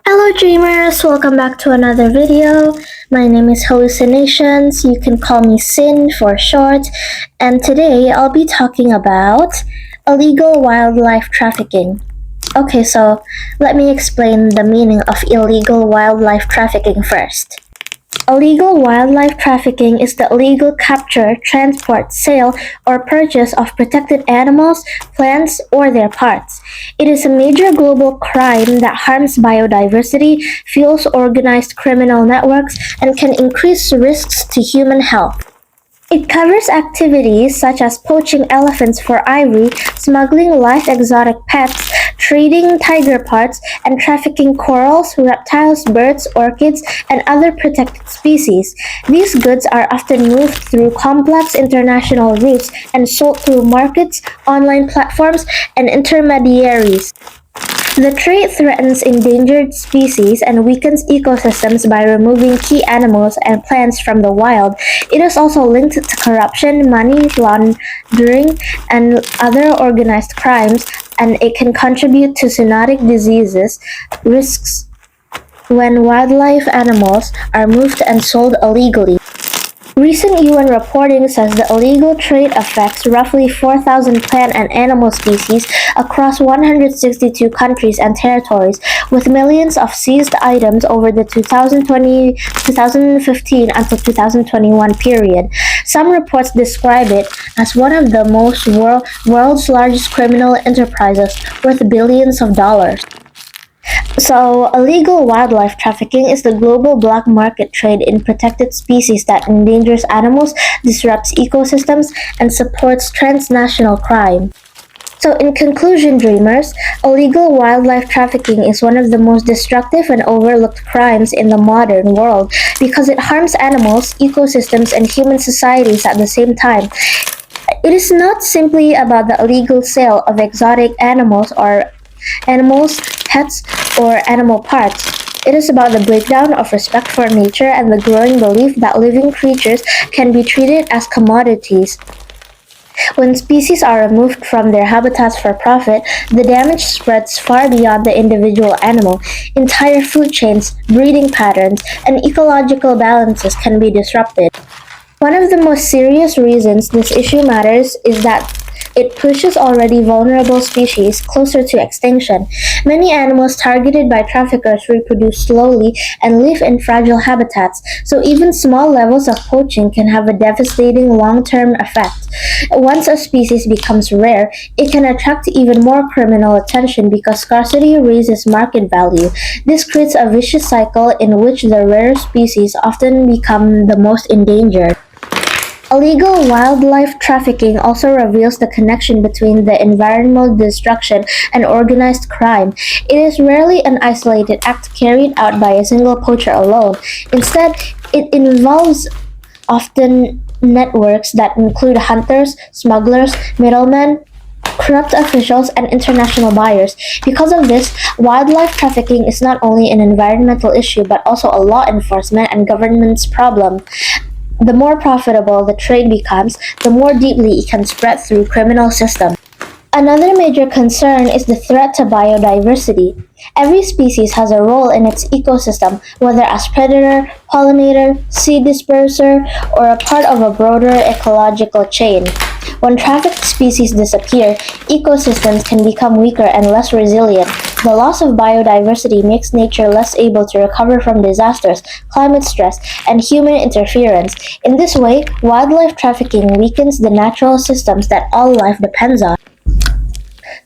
Hello dreamers, welcome back to another video. My name is Hallucinations, you can call me Sin for short, and today I'll be talking about illegal wildlife trafficking. Okay, so let me explain the meaning of illegal wildlife trafficking first. Illegal wildlife trafficking is the illegal capture, transport, sale, or purchase of protected animals, plants, or their parts. It is a major global crime that harms biodiversity, fuels organized criminal networks, and can increase risks to human health. It covers activities such as poaching elephants for ivory, smuggling live exotic pets, trading tiger parts, and trafficking corals, reptiles, birds, orchids, and other protected species. These goods are often moved through complex international routes and sold through markets, online platforms, and intermediaries. The trade threatens endangered species and weakens ecosystems by removing key animals and plants from the wild. It is also linked to corruption, money laundering, and other organized crimes, and it can contribute to zoonotic diseases risks when wildlife animals are moved and sold illegally. Recent UN reporting says the illegal trade affects roughly 4,000 plant and animal species across 162 countries and territories, with millions of seized items over the 2015 until 2021 period. Some reports describe it as one of the world's largest criminal enterprises, worth billions of dollars. So, illegal wildlife trafficking is the global black market trade in protected species that endangers animals, disrupts ecosystems, and supports transnational crime. So, in conclusion, dreamers, illegal wildlife trafficking is one of the most destructive and overlooked crimes in the modern world because it harms animals, ecosystems, and human societies at the same time. It is not simply about the illegal sale of exotic animals, pets, or animal parts. It is about the breakdown of respect for nature and the growing belief that living creatures can be treated as commodities. When species are removed from their habitats for profit, the damage spreads far beyond the individual animal. Entire food chains, breeding patterns, and ecological balances can be disrupted. One of the most serious reasons this issue matters is that it pushes already vulnerable species closer to extinction. Many animals targeted by traffickers reproduce slowly and live in fragile habitats, so even small levels of poaching can have a devastating long-term effect. Once a species becomes rare, it can attract even more criminal attention because scarcity raises market value. This creates a vicious cycle in which the rare species often become the most endangered. Illegal wildlife trafficking also reveals the connection between the environmental destruction and organized crime. It is rarely an isolated act carried out by a single poacher alone. Instead, it involves often networks that include hunters, smugglers, middlemen, corrupt officials, and international buyers. Because of this, wildlife trafficking is not only an environmental issue but also a law enforcement and governance problem. The more profitable the trade becomes, the more deeply it can spread through criminal systems. Another major concern is the threat to biodiversity. Every species has a role in its ecosystem, whether as predator, pollinator, seed disperser, or a part of a broader ecological chain. When trafficked species disappear, ecosystems can become weaker and less resilient. The loss of biodiversity makes nature less able to recover from disasters, climate stress, and human interference. In this way, wildlife trafficking weakens the natural systems that all life depends on.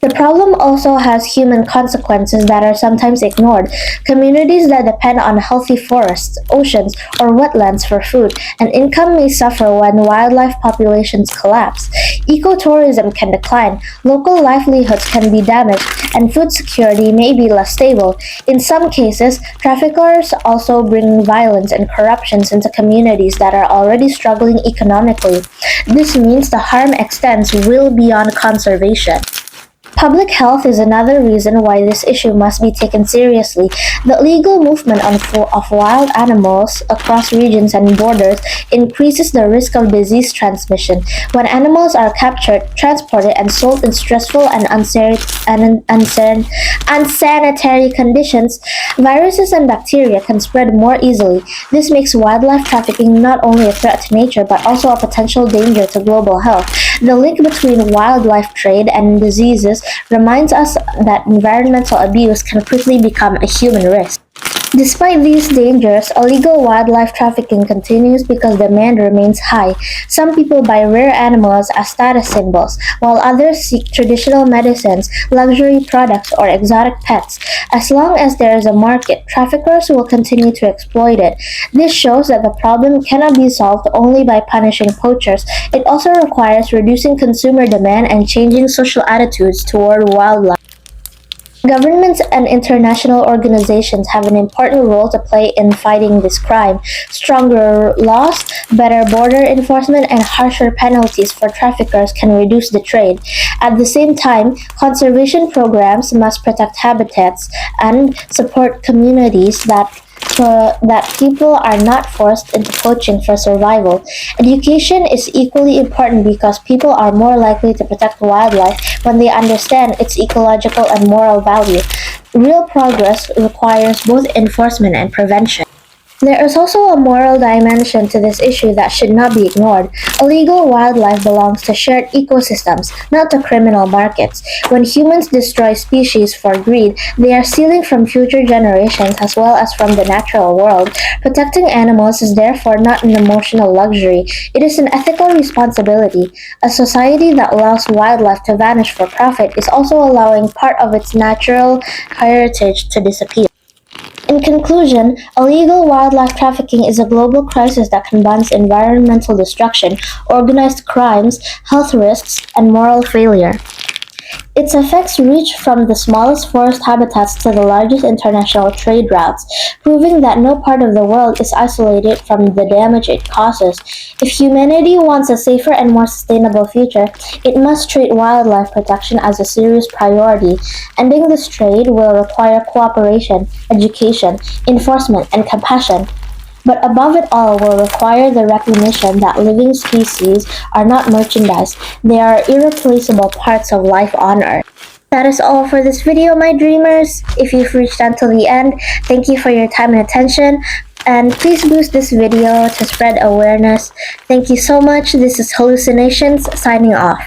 The problem also has human consequences that are sometimes ignored. Communities that depend on healthy forests, oceans, or wetlands for food and income may suffer when wildlife populations collapse. Ecotourism can decline, local livelihoods can be damaged, and food security may be less stable. In some cases, traffickers also bring violence and corruption into communities that are already struggling economically. This means the harm extends well beyond conservation. Public health is another reason why this issue must be taken seriously. The illegal movement of wild animals across regions and borders increases the risk of disease transmission. When animals are captured, transported, and sold in stressful and unsanitary conditions, viruses and bacteria can spread more easily. This makes wildlife trafficking not only a threat to nature but also a potential danger to global health. The link between wildlife trade and diseases reminds us that environmental abuse can quickly become a human risk. Despite these dangers, illegal wildlife trafficking continues because demand remains high. Some people buy rare animals as status symbols, while others seek traditional medicines, luxury products, or exotic pets. As long as there is a market, traffickers will continue to exploit it. This shows that the problem cannot be solved only by punishing poachers. It also requires reducing consumer demand and changing social attitudes toward wildlife. Governments and international organizations have an important role to play in fighting this crime. Stronger laws, better border enforcement, and harsher penalties for traffickers can reduce the trade. At the same time, conservation programs must protect habitats and support communities so that people are not forced into poaching for survival. Education is equally important because people are more likely to protect wildlife when they understand its ecological and moral value. Real progress requires both enforcement and prevention. There is also a moral dimension to this issue that should not be ignored. Illegal wildlife belongs to shared ecosystems, not to criminal markets. When humans destroy species for greed, they are stealing from future generations as well as from the natural world. Protecting animals is therefore not an emotional luxury, it is an ethical responsibility. A society that allows wildlife to vanish for profit is also allowing part of its natural heritage to disappear. In conclusion, illegal wildlife trafficking is a global crisis that combines environmental destruction, organized crimes, health risks, and moral failure. Its effects reach from the smallest forest habitats to the largest international trade routes, proving that no part of the world is isolated from the damage it causes. If humanity wants a safer and more sustainable future, it must treat wildlife protection as a serious priority. Ending this trade will require cooperation, education, enforcement, and compassion. But above it all will require the recognition that living species are not merchandise, they are irreplaceable parts of life on Earth. That is all for this video, my dreamers. If you've reached until the end, thank you for your time and attention. And please boost this video to spread awareness. Thank you so much. This is Hallucinations signing off.